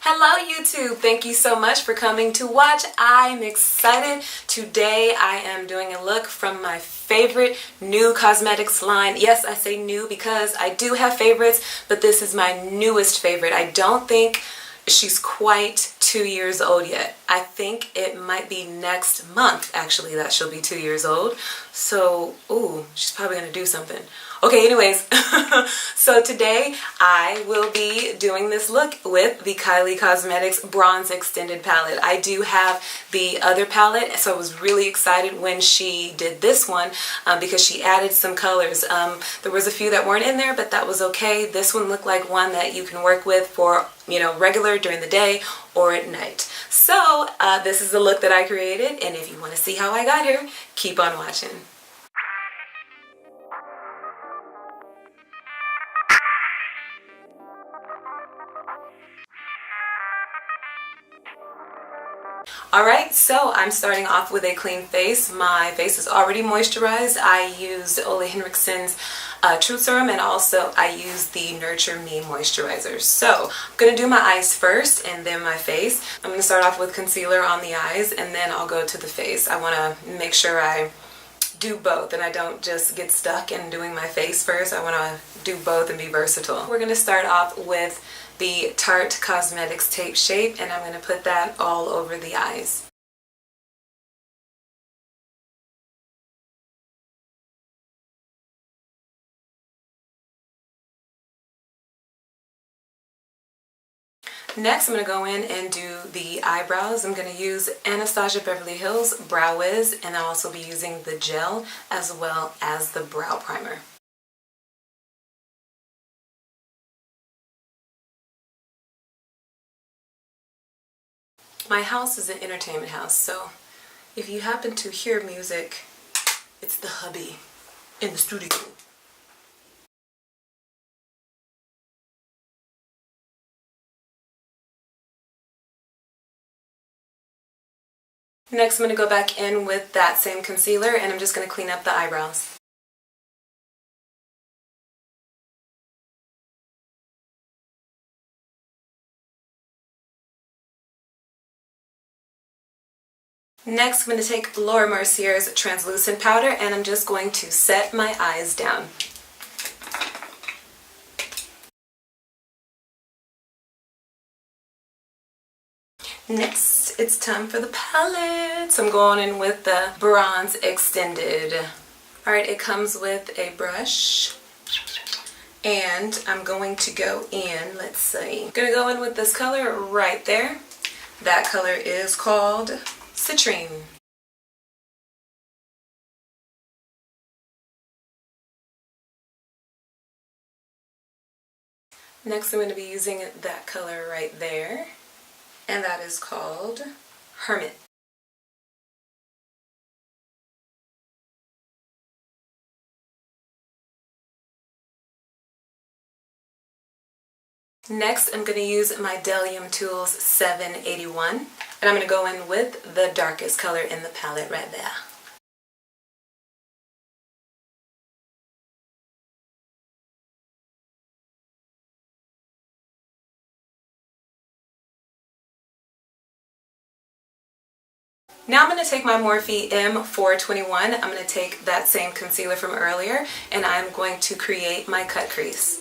Hello YouTube! Thank you so much for coming to watch. I'm excited. Today I am doing a look from my favorite new cosmetics line. Yes, I say new because I do have favorites, but this is my newest favorite. I don't think she's quite 2 years old yet. I think it might be next month actually that she'll be 2 years old. So, ooh, she's probably gonna do something. Okay, anyways, so today I will be doing this look with the Kylie Cosmetics Bronze Extended Palette. I do have the other palette, so I was really excited when she did this one because she added some colors. There was a few that weren't in there, but that was okay. This one looked like one that you can work with for, you know, regular during the day or at night. So this is the look that I created, and if you want to see how I got here, keep on watching. Alright, so I'm starting off with a clean face. My face is already moisturized. I used Ole Henriksen's Truth Serum, and also I used the Nurture Me moisturizer. So I'm going to do my eyes first and then my face. I'm going to start off with concealer on the eyes and then I'll go to the face. I want to make sure I do both and I don't just get stuck in doing my face first. I want to do both and be versatile. We're going to start off with the Tarte Cosmetics Tape Shape, and I'm going to put that all over the eyes. Next, I'm going to go in and do the eyebrows. I'm going to use Anastasia Beverly Hills Brow Wiz, and I'll also be using the gel as well as the brow primer. My house is an entertainment house, so if you happen to hear music, it's the hubby in the studio. Next, I'm going to go back in with that same concealer, and I'm just going to clean up the eyebrows. Next, I'm going to take Laura Mercier's translucent powder, and I'm just going to set my eyes down. Next, it's time for the palette. So I'm going in with the Bronze Extended. Alright, it comes with a brush. And I'm going to go in, let's see. I'm going to go in with this color right there. That color is called Citrine. Next, I'm going to be using that color right there, and that is called Hermit. Next, I'm going to use my Delium Tools 781, and I'm going to go in with the darkest color in the palette right there. Now I'm going to take my Morphe M421, I'm going to take that same concealer from earlier, and I'm going to create my cut crease.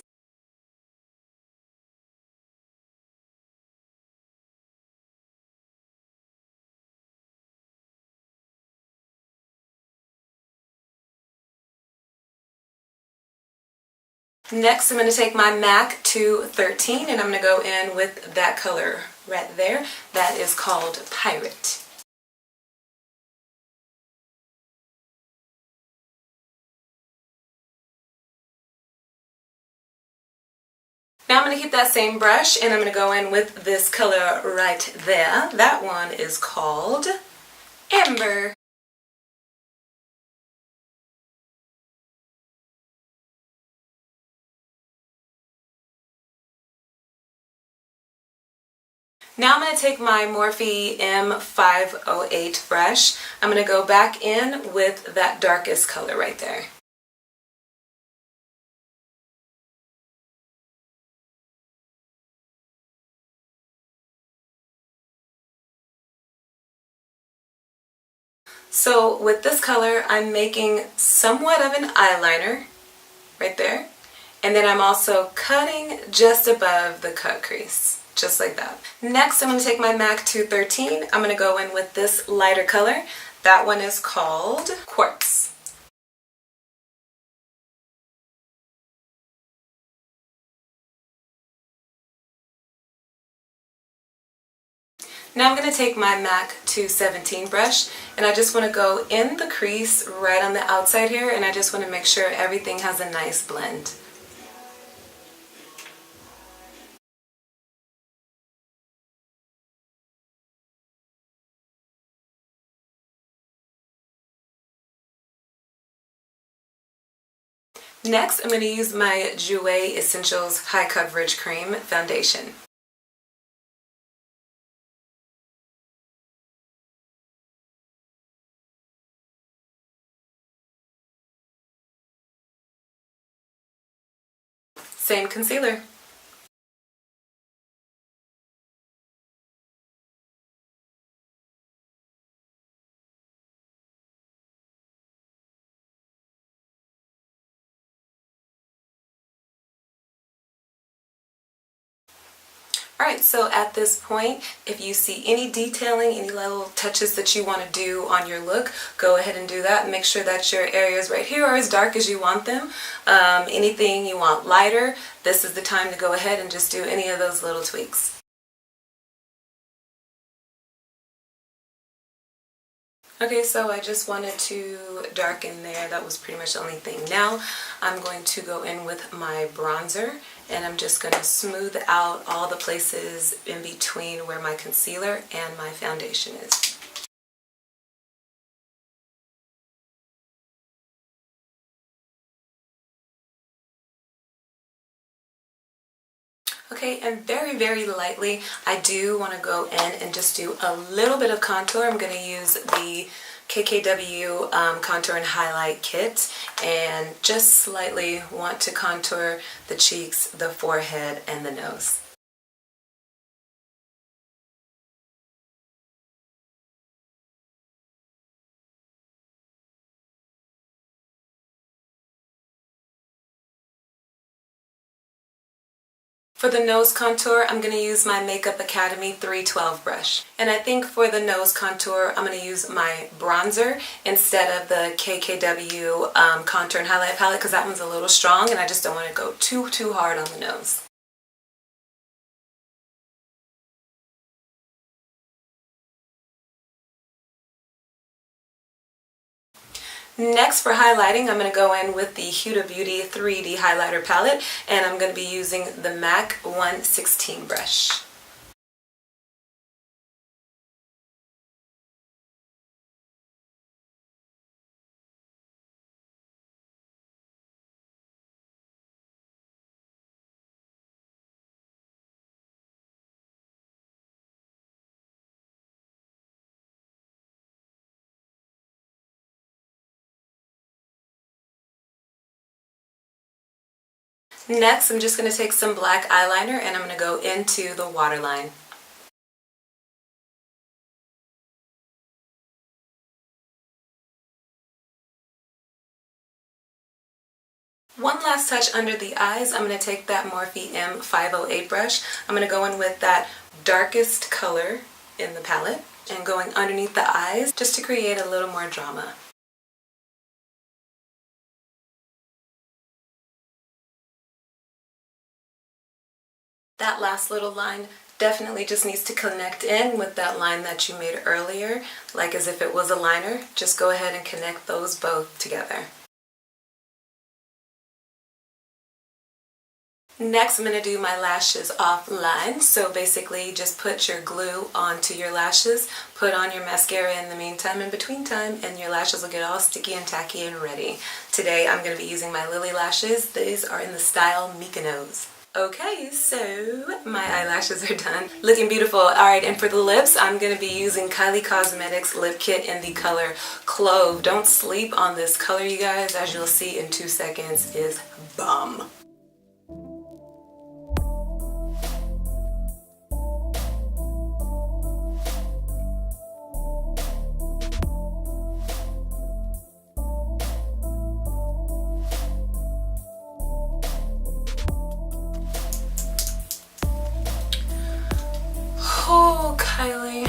Next, I'm going to take my MAC 213, and I'm going to go in with that color right there. That is called Pirate. Now I'm going to keep that same brush, and I'm going to go in with this color right there. That one is called Amber. Now I'm going to take my Morphe M508 brush. I'm going to go back in with that darkest color right there. So with this color, I'm making somewhat of an eyeliner right there. And then I'm also cutting just above the cut crease, just like that. Next, I'm going to take my MAC 213. I'm going to go in with this lighter color. That one is called Quartz. Now I'm going to take my MAC 217 brush, and I just want to go in the crease right on the outside here, and I just want to make sure everything has a nice blend. Next, I'm going to use my Jouer Essentials High Coverage Cream Foundation. Same concealer. Alright, so at this point, if you see any detailing, any little touches that you want to do on your look, go ahead and do that. Make sure that your areas right here are as dark as you want them. Anything you want lighter, this is the time to go ahead and just do any of those little tweaks. Okay, so I just wanted to darken there. That was pretty much the only thing. Now I'm going to go in with my bronzer, and I'm just going to smooth out all the places in between where my concealer and my foundation is. Okay, and very, very lightly, I do want to go in and just do a little bit of contour. I'm going to use the KKW Contour and Highlight Kit, and just slightly want to contour the cheeks, the forehead, and the nose. For the nose contour, I'm going to use my Makeup Academy 312 brush. And I think for the nose contour, I'm going to use my bronzer instead of the KKW Contour and Highlight palette, because that one's a little strong and I just don't want to go too hard on the nose. Next, for highlighting, I'm going to go in with the Huda Beauty 3D highlighter palette, and I'm going to be using the MAC 116 brush. Next, I'm just going to take some black eyeliner and I'm going to go into the waterline. One last touch under the eyes. I'm going to take that Morphe M508 brush. I'm going to go in with that darkest color in the palette and going underneath the eyes just to create a little more drama. That last little line definitely just needs to connect in with that line that you made earlier, like as if it was a liner. Just go ahead and connect those both together. Next, I'm going to do my lashes offline. So basically just put your glue onto your lashes, put on your mascara in the meantime, in between time, and your lashes will get all sticky and tacky and ready. Today I'm going to be using my Lily lashes. These are in the style Mykonos. Okay, so my eyelashes are done. Looking beautiful. Alright, and for the lips, I'm going to be using Kylie Cosmetics Lip Kit in the color Clove. Don't sleep on this color, you guys. As you'll see in 2 seconds, is bomb. Kylie,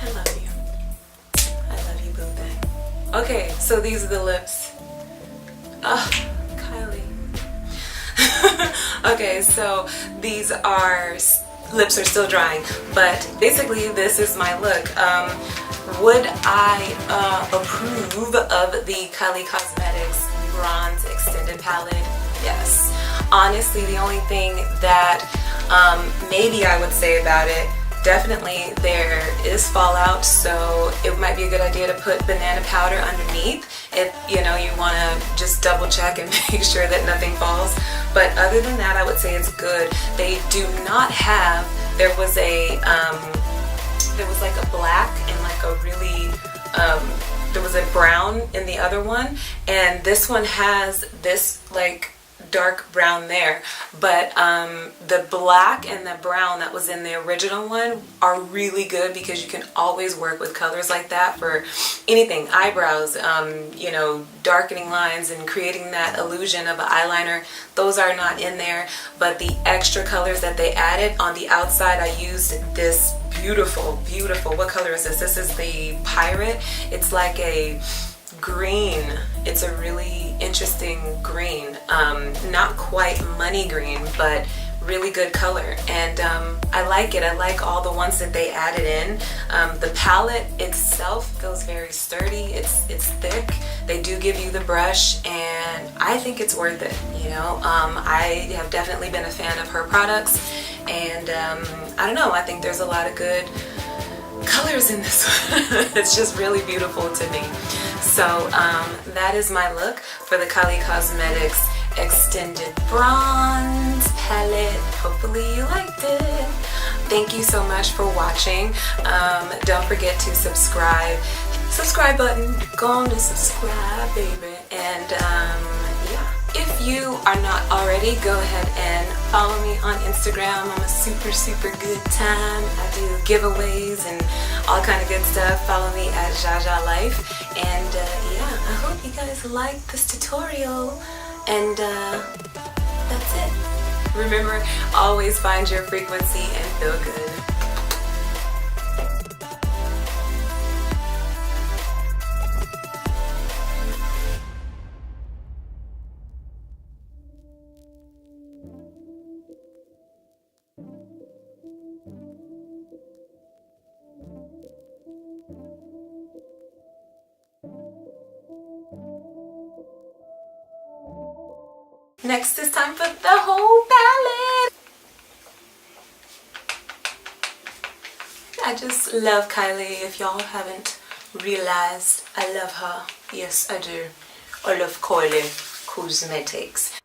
I love you. I love you, boo thing. Okay, so these are the lips. Oh, Kylie. Okay, so these are, lips are still drying, but basically this is my look. Would I approve of the Kylie Cosmetics Bronze Extended Palette? Yes. Honestly, the only thing that maybe I would say about it, definitely there is fallout, so it might be a good idea to put banana powder underneath if you know you want to just double check and make sure that nothing falls. But other than that, I would say it's good. They do not have, there was like a black and like a really there was a brown in the other one, and this one has this like dark brown there, but the black and the brown that was in the original one are really good because you can always work with colors like that for anything, eyebrows, you know, darkening lines and creating that illusion of an eyeliner. Those are not in there, but the extra colors that they added on the outside, I used this beautiful, what color is this? This is the Pirate. It's like a green. It's a really interesting green, not quite money green, but really good color, and I like it. I like all the ones that they added in. The palette itself feels very sturdy. It's thick. They do give you the brush, and I think it's worth it. You know, I have definitely been a fan of her products, and I don't know, I think there's a lot of good colors in this one. It's just really beautiful to me. So that is my look for the Kylie Cosmetics Extended Bronze Palette. Hopefully you liked it. Thank you so much for watching. Don't forget to subscribe. Subscribe button. Go on and subscribe, baby. And yeah. If you are not already, go ahead and follow me on Instagram. I'm a super good time. I do giveaways and all kind of good stuff. Follow me at Life. And yeah, I hope you guys liked this tutorial. And that's it. Remember, always find your frequency and feel good. Next is time for the whole palette. I just love Kylie. If y'all haven't realized, I love her. Yes, I do. I love Kylie Cosmetics.